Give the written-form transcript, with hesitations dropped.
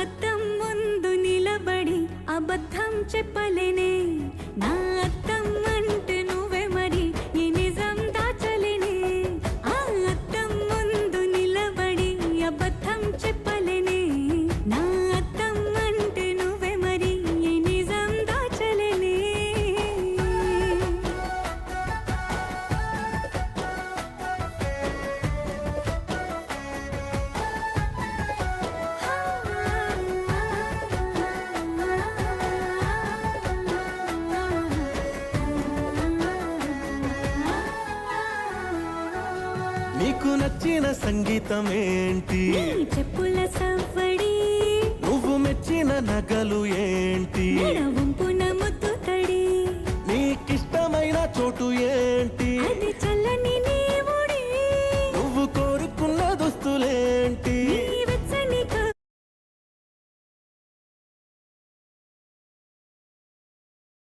అద్దం ముందు నిలబడి అబద్ధం చెప్పలేనే నా అద్దం అంటే నువ్వే మరి ఈ నిజం దాచలేనే ఆ అద్దం ముందు నిలబడి అబద్ధం చెప్పలేనే నా అద్దం అంటే నువ్వే మరి ఈ నిజం దాచలేనే నీకు నచ్చిన సంగీతం ఏంటి నీ చెప్పుల సవ్వడి నువ్వు మెచ్చిన నగలు ఏంటి మెడ వంపున ముద్దు తడి నీకిష్టమైన చోటు ఏంటి అది చల్లని నీ